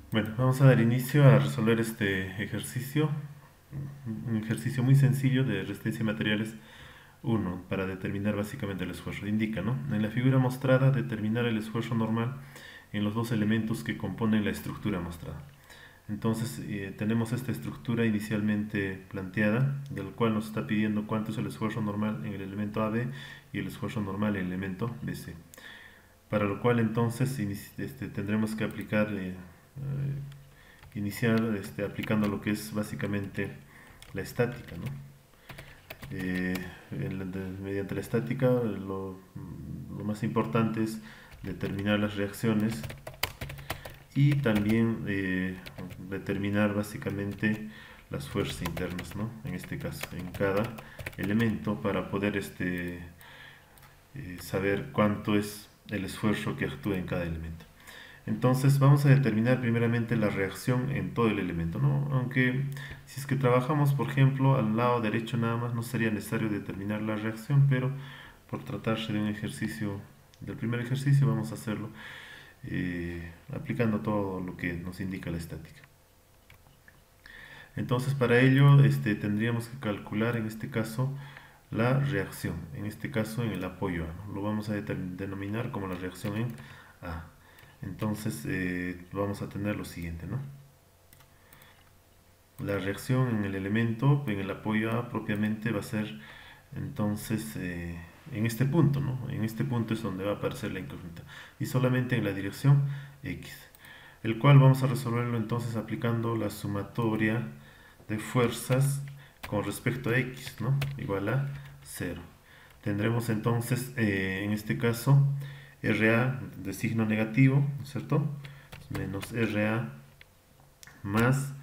Bueno, vamos a dar inicio a resolver este ejercicio, un ejercicio muy sencillo de resistencia de materiales uno para determinar básicamente el esfuerzo. Indica, ¿no? En la figura mostrada, determinar el esfuerzo normal en los dos elementos que componen la estructura mostrada. Entonces, tenemos esta estructura inicialmente planteada, del cual nos está pidiendo cuánto es el esfuerzo normal en el elemento AB y el esfuerzo normal en el elemento BC. Para lo cual entonces tendremos que aplicar iniciar aplicando lo que es básicamente la estática, ¿no? Mediante la estática lo más importante es determinar las reacciones y también determinar básicamente las fuerzas internas, ¿no? En este caso, en cada elemento para poder saber cuánto es el esfuerzo que actúa en cada elemento. Entonces vamos a determinar primeramente la reacción en todo el elemento, ¿no? Aunque si es que trabajamos, por ejemplo, al lado derecho nada más, no sería necesario determinar la reacción, pero por tratarse de un ejercicio, del primer ejercicio, vamos a hacerlo aplicando todo lo que nos indica la estática. Entonces para ello tendríamos que calcular en este caso la reacción, en este caso en el apoyo A, ¿no? Lo vamos a denominar como la reacción en A. Entonces vamos a tener lo siguiente, ¿no? La reacción en el elemento, en el apoyo A propiamente va a ser entonces en este punto, ¿no? En este punto es donde va a aparecer la incógnita y solamente en la dirección X, el cual vamos a resolverlo entonces aplicando la sumatoria de fuerzas con respecto a X, ¿no? Igual a 0. Tendremos entonces en este caso RA de signo negativo, ¿no es cierto? Menos RA más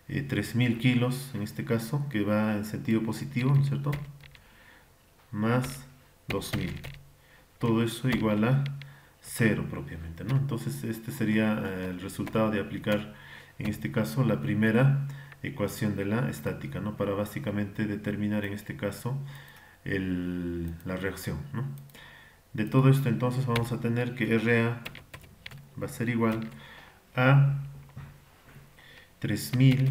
3000 kilos, en este caso, que va en sentido positivo, ¿no es cierto? Más 2000. Todo eso igual a 0 propiamente, ¿no? Entonces este sería el resultado de aplicar, en este caso, la primera ecuación de la estática, ¿no? Para básicamente determinar en este caso la reacción, ¿no? De todo esto entonces vamos a tener que RA va a ser igual a 3000,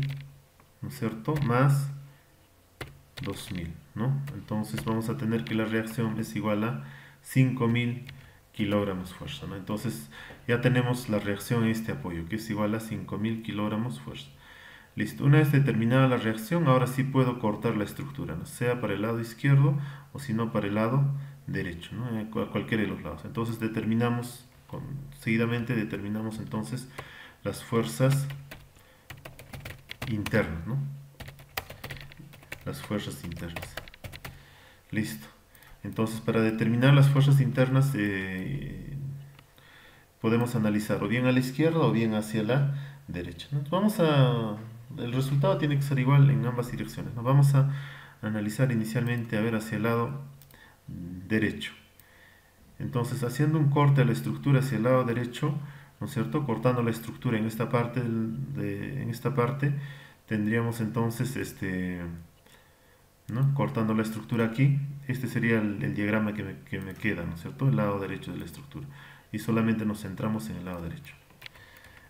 ¿no es cierto? Más 2000, ¿no? Entonces vamos a tener que la reacción es igual a 5000 kilogramos fuerza, ¿no? Entonces ya tenemos la reacción en este apoyo, que es igual a 5000 kilogramos fuerza. Listo, una vez determinada la reacción, ahora sí puedo cortar la estructura, ¿no? Sea para el lado izquierdo o si no para el lado derecho, ¿no? A cualquiera de los lados. Entonces seguidamente determinamos entonces las fuerzas internas, ¿no? Las fuerzas internas. Listo. Entonces, para determinar las fuerzas internas, podemos analizar o bien a la izquierda o bien hacia la derecha, ¿no? El resultado tiene que ser igual en ambas direcciones, ¿no? Vamos a analizar inicialmente, a ver, hacia el lado derecho. Entonces, haciendo un corte a la estructura hacia el lado derecho, ¿no es cierto? Cortando la estructura en esta parte, en esta parte, tendríamos entonces ¿no? Cortando la estructura aquí, este sería el diagrama que me queda, ¿no es cierto? El lado derecho de la estructura. Y solamente nos centramos en el lado derecho.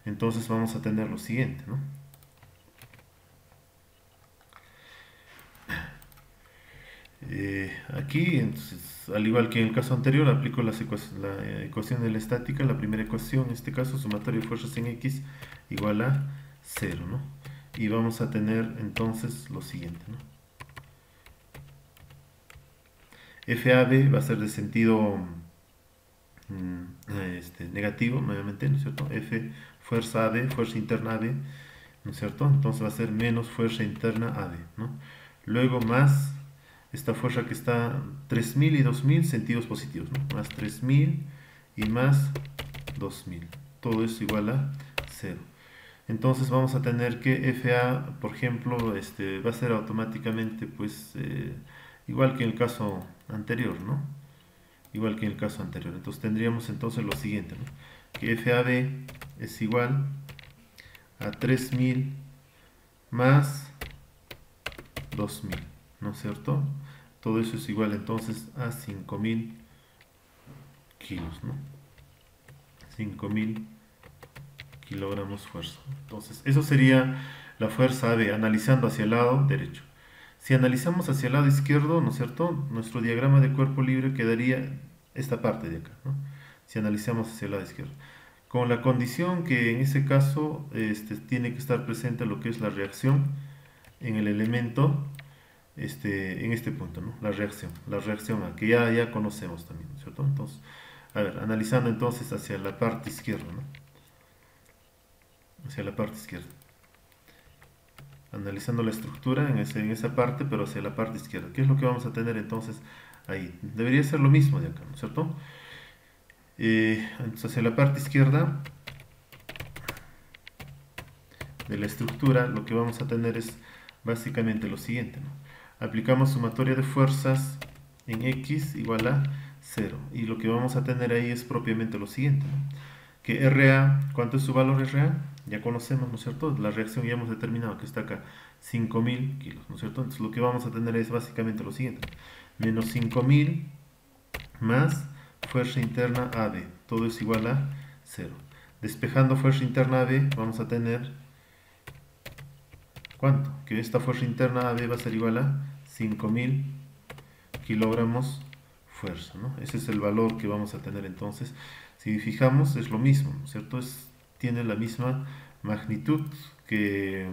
Entonces vamos a tener lo siguiente, ¿no? Aquí, entonces, al igual que en el caso anterior, aplico la ecuación de la estática, la primera ecuación, en este caso, sumatoria de fuerzas en X igual a 0, ¿no? Y vamos a tener entonces lo siguiente, ¿no? FAB va a ser de sentido negativo, nuevamente, ¿no es cierto? F, fuerza AB, fuerza interna AB, ¿no es cierto? Entonces va a ser menos fuerza interna AB, ¿no? Luego más esta fuerza que está 3000 y 2000 sentidos positivos, ¿no? Más 3000 y más 2000. Todo eso igual a 0. Entonces vamos a tener que FA, por ejemplo, va a ser automáticamente, pues, igual que en el caso anterior, ¿no? Igual que en el caso anterior. Entonces tendríamos entonces lo siguiente, ¿no? Que FAB es igual a 3000 más 2000, ¿no es cierto? Todo eso es igual entonces a 5000 kilos, ¿no? 5000 kilogramos fuerza. Entonces, eso sería la fuerza AB, analizando hacia el lado derecho. Si analizamos hacia el lado izquierdo, ¿no es cierto? Nuestro diagrama de cuerpo libre quedaría esta parte de acá, ¿no? Si analizamos hacia el lado izquierdo. Con la condición que en ese caso tiene que estar presente lo que es la reacción en el elemento, en este punto, ¿no? La reacción A, que ya conocemos también, ¿no es cierto? Entonces, a ver, analizando entonces hacia la parte izquierda, ¿no? Hacia la parte izquierda. Analizando la estructura en esa parte, pero hacia la parte izquierda. ¿Qué es lo que vamos a tener entonces ahí? Debería ser lo mismo de acá, ¿no es cierto? Entonces hacia la parte izquierda de la estructura lo que vamos a tener es básicamente lo siguiente, ¿no? Aplicamos sumatoria de fuerzas en X igual a 0. Y lo que vamos a tener ahí es propiamente lo siguiente, ¿no? Que RA, ¿cuánto es su valor RA? Ya conocemos, ¿no es cierto? La reacción ya hemos determinado que está acá, 5000 kilos, ¿no es cierto? Entonces lo que vamos a tener es básicamente lo siguiente, menos 5000 más fuerza interna AB, todo es igual a 0. Despejando fuerza interna AB, vamos a tener, ¿cuánto? Que esta fuerza interna AB va a ser igual a 5000 kilogramos fuerza, ¿no? Ese es el valor que vamos a tener entonces. Si fijamos, es lo mismo, ¿no es cierto? Tiene la misma magnitud que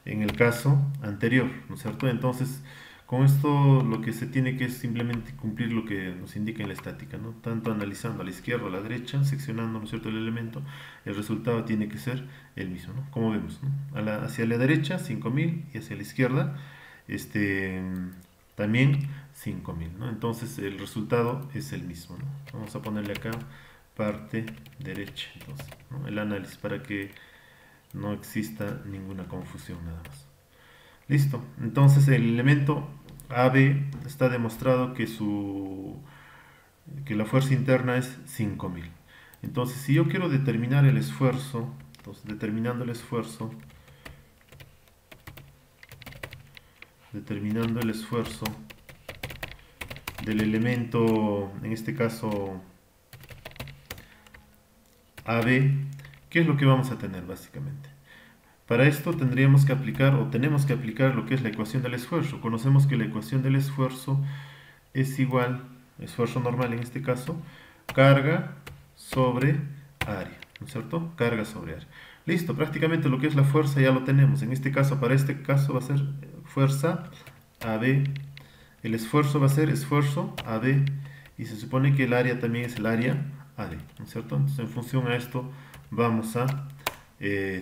en el caso anterior, ¿no es cierto? Entonces, con esto lo que se tiene que es simplemente cumplir lo que nos indica en la estática, ¿no? Tanto analizando a la izquierda o a la derecha, seccionando, ¿no es cierto?, el elemento, el resultado tiene que ser el mismo, ¿no? Como vemos, ¿no? Hacia la derecha 5000 y hacia la izquierda también 5000, ¿no? Entonces el resultado es el mismo, ¿no? Vamos a ponerle acá parte derecha, entonces, ¿no? El análisis para que no exista ninguna confusión nada más. Listo, entonces el elemento AB está demostrado que la fuerza interna es 5000. Entonces si yo quiero determinar el esfuerzo, entonces determinando el esfuerzo del elemento, en este caso AB, ¿qué es lo que vamos a tener básicamente? Para esto tendríamos que aplicar, o tenemos que aplicar lo que es la ecuación del esfuerzo. Conocemos que la ecuación del esfuerzo es igual, esfuerzo normal en este caso, carga sobre área, ¿no es cierto? Carga sobre área. Listo, prácticamente lo que es la fuerza ya lo tenemos. En este caso, para este caso va a ser fuerza AB. El esfuerzo va a ser esfuerzo AB. Y se supone que el área también es el área AD, ¿no es cierto? Entonces, en función a esto, vamos a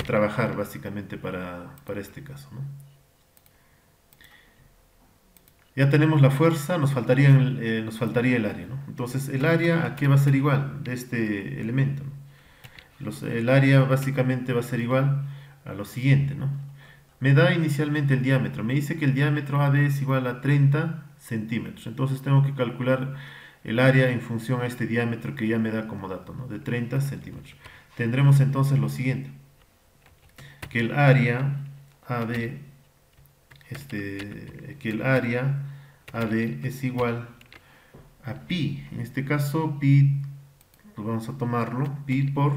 trabajar básicamente para este caso, ¿no? Ya tenemos la fuerza, nos faltaría el área, ¿no? Entonces, ¿el área a qué va a ser igual de este elemento, ¿no? El área básicamente va a ser igual a lo siguiente, ¿no? Me da inicialmente el diámetro. Me dice que el diámetro AD es igual a 30 centímetros. Entonces tengo que calcular el área en función a este diámetro que ya me da como dato, ¿no? De 30 centímetros. Tendremos entonces lo siguiente, que el área AD, es igual a pi. En este caso, pi, pues vamos a tomarlo, pi por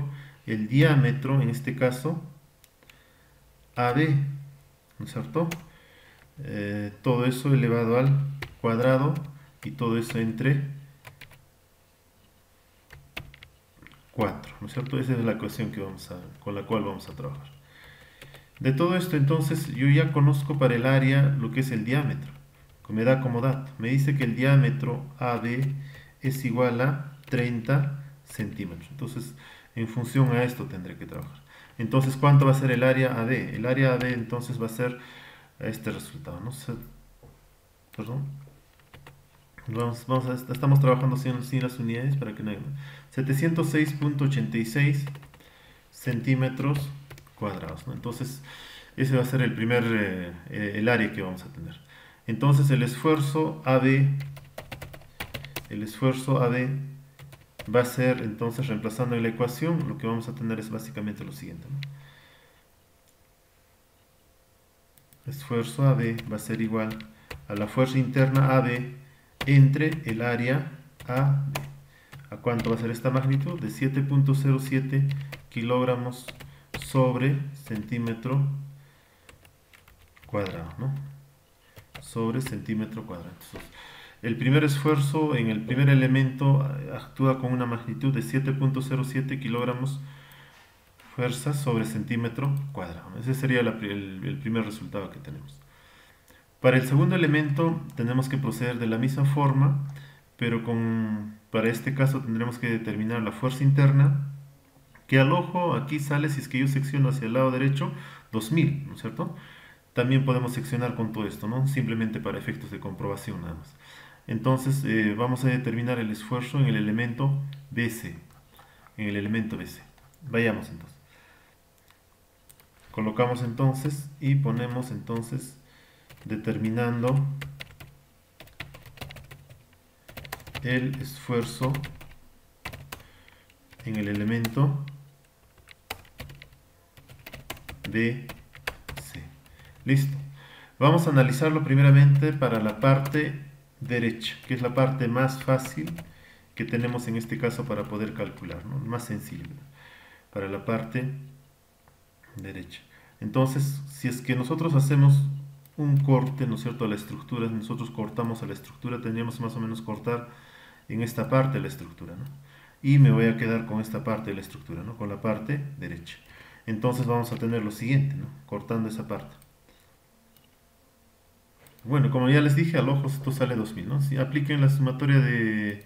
el diámetro, en este caso, AD, ¿no es cierto? Todo eso elevado al cuadrado y todo eso entre 4, ¿no es cierto? Esa es la ecuación con la cual vamos a trabajar. De todo esto, entonces, yo ya conozco para el área lo que es el diámetro, que me da como dato. Me dice que el diámetro AD es igual a 30 centímetros. Entonces, en función a esto tendré que trabajar. Entonces, ¿cuánto va a ser el área AD? El área AD entonces va a ser este resultado, ¿no? Perdón. Estamos trabajando sin las unidades para que no haya 706.86 centímetros cuadrados, ¿no? Entonces, ese va a ser el área que vamos a tener. Entonces, el esfuerzo AB va a ser, entonces, reemplazando en la ecuación, lo que vamos a tener es básicamente lo siguiente, ¿no? Esfuerzo AB va a ser igual a la fuerza interna AB entre el área AB. ¿A cuánto va a ser esta magnitud? De 7.07 kilogramos sobre centímetro cuadrado, ¿no? Sobre centímetro cuadrado. Entonces, el primer esfuerzo en el primer elemento actúa con una magnitud de 7.07 kilogramos fuerza sobre centímetro cuadrado. Ese sería el primer resultado que tenemos. Para el segundo elemento tenemos que proceder de la misma forma, pero para este caso tendremos que determinar la fuerza interna, que al ojo aquí sale, si es que yo secciono hacia el lado derecho, 2000, ¿no es cierto? También podemos seccionar con todo esto, ¿no? Simplemente para efectos de comprobación nada más. Entonces vamos a determinar el esfuerzo en el elemento BC. En el elemento BC. Vayamos entonces. Colocamos entonces y ponemos entonces determinando el esfuerzo en el elemento BC. Listo. Vamos a analizarlo primeramente para la parte derecha, que es la parte más fácil que tenemos en este caso para poder calcular, ¿no? Más sencillo, ¿no? Para la parte derecha. Entonces, si es que nosotros hacemos un corte, ¿no es cierto?, a la estructura, nosotros cortamos a la estructura, tendríamos más o menos cortar en esta parte de la estructura, ¿no? Y me voy a quedar con esta parte de la estructura, ¿no? Con la parte derecha. Entonces vamos a tener lo siguiente, ¿no? Cortando esa parte. Bueno, como ya les dije, al ojo esto sale 2000, ¿no? Si apliquen la sumatoria de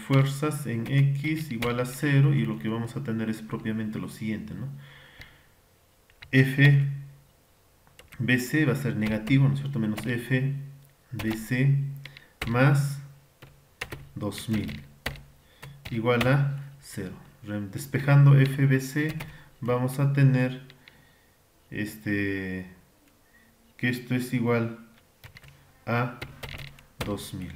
fuerzas en X igual a 0, y lo que vamos a tener es propiamente lo siguiente, ¿no? F BC va a ser negativo, ¿no es cierto? Menos F BC más 2000 igual a 0. Despejando FBC vamos a tener que esto es igual a 2000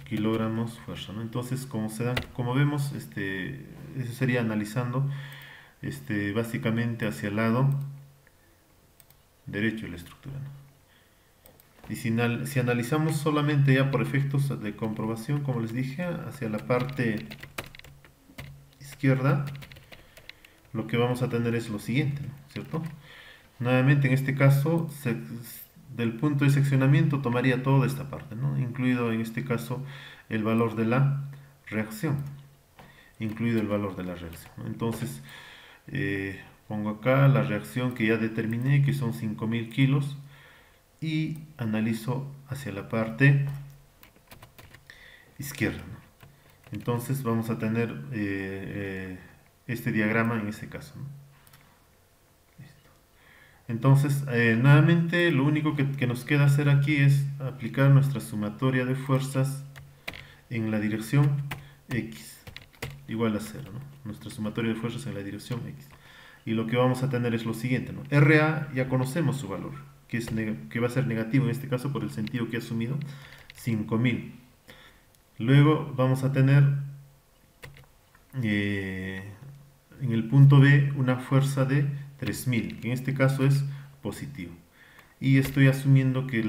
kilogramos fuerza, ¿no? Entonces, como vemos, eso sería analizando básicamente hacia el lado derecho de la estructura, ¿no? Y si analizamos solamente ya por efectos de comprobación, como les dije, hacia la parte izquierda, lo que vamos a tener es lo siguiente, ¿no? ¿Cierto? Nuevamente, en este caso, del punto de seccionamiento tomaría toda esta parte, ¿no? Incluido en este caso el valor de la reacción. Incluido el valor de la reacción, ¿no? Entonces, pongo acá la reacción que ya determiné, que son 5000 kilos, y analizo hacia la parte izquierda, ¿no? Entonces vamos a tener este diagrama en este caso, ¿no? Listo. Entonces, nuevamente lo único que nos queda hacer aquí es aplicar nuestra sumatoria de fuerzas en la dirección X igual a 0, ¿no? Nuestra sumatoria de fuerzas en la dirección X. Y lo que vamos a tener es lo siguiente, ¿no? RA ya conocemos su valor, que va a ser negativo en este caso por el sentido que he asumido, 5000. Luego vamos a tener en el punto B una fuerza de 3000, que en este caso es positivo. Y estoy asumiendo que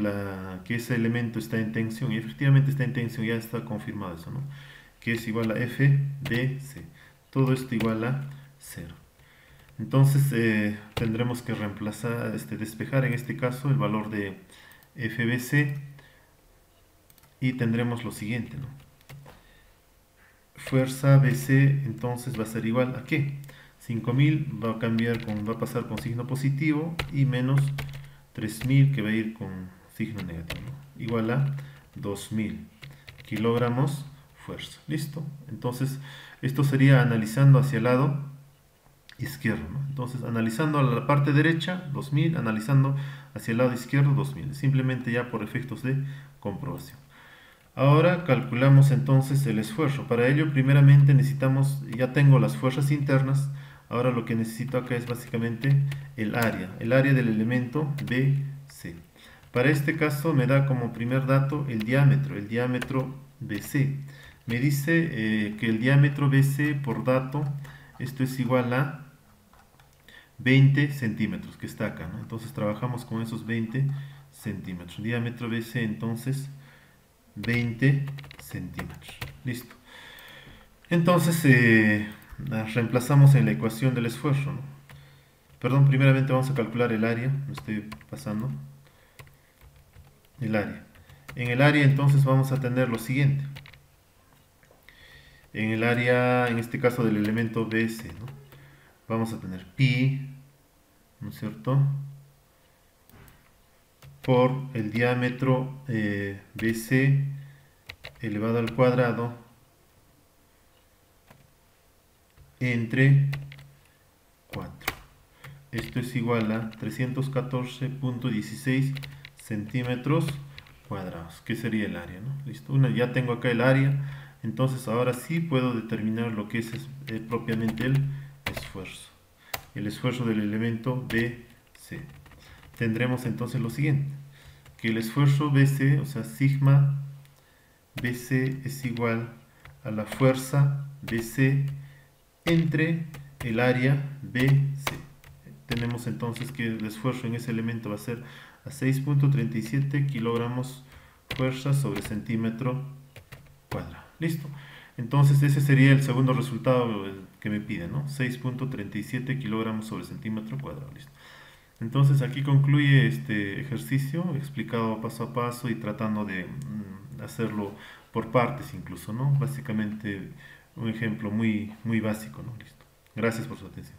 ese elemento está en tensión, y efectivamente está en tensión, ya está confirmado eso, ¿no? Que es igual a FBC. Todo esto igual a 0. Entonces tendremos que reemplazar, despejar en este caso el valor de FBC, y tendremos lo siguiente, ¿no? Fuerza BC entonces va a ser igual a ¿qué? 5000 va a pasar con signo positivo, y menos 3000 que va a ir con signo negativo, ¿no? Igual a 2000 kilogramos fuerza. ¿Listo? Entonces esto sería analizando hacia el lado izquierdo, ¿no? Entonces, analizando a la parte derecha, 2000, analizando hacia el lado izquierdo, 2000. Simplemente ya por efectos de comprobación. Ahora calculamos entonces el esfuerzo. Para ello, primeramente necesitamos, ya tengo las fuerzas internas, ahora lo que necesito acá es básicamente el área del elemento BC. Para este caso me da como primer dato el diámetro BC. Me dice que el diámetro BC por dato, esto es igual a 20 centímetros, que está acá, ¿no? Entonces trabajamos con esos 20 centímetros. Diámetro BC, entonces 20 centímetros. Listo. Entonces reemplazamos en la ecuación del esfuerzo, ¿no? Perdón, primeramente vamos a calcular el área, me estoy pasando, el área. En el área entonces vamos a tener lo siguiente. En el área, en este caso del elemento BS, ¿no? Vamos a tener pi, ¿no es cierto?, por el diámetro BC elevado al cuadrado entre 4. Esto es igual a 314.16 centímetros cuadrados, que sería el área, ¿no? Listo, ya tengo acá el área, entonces ahora sí puedo determinar lo que es propiamente el esfuerzo. El esfuerzo del elemento BC. Tendremos entonces lo siguiente, que el esfuerzo BC, o sea, sigma BC es igual a la fuerza BC entre el área BC. Tenemos entonces que el esfuerzo en ese elemento va a ser a 6.37 kilogramos fuerza sobre centímetro cuadrado. Listo. Entonces ese sería el segundo resultado que me pide, ¿no? 6.37 kilogramos sobre centímetro cuadrado. Listo. Entonces aquí concluye este ejercicio explicado paso a paso y tratando de hacerlo por partes incluso, ¿no? Básicamente un ejemplo muy básico, ¿no? Listo. Gracias por su atención.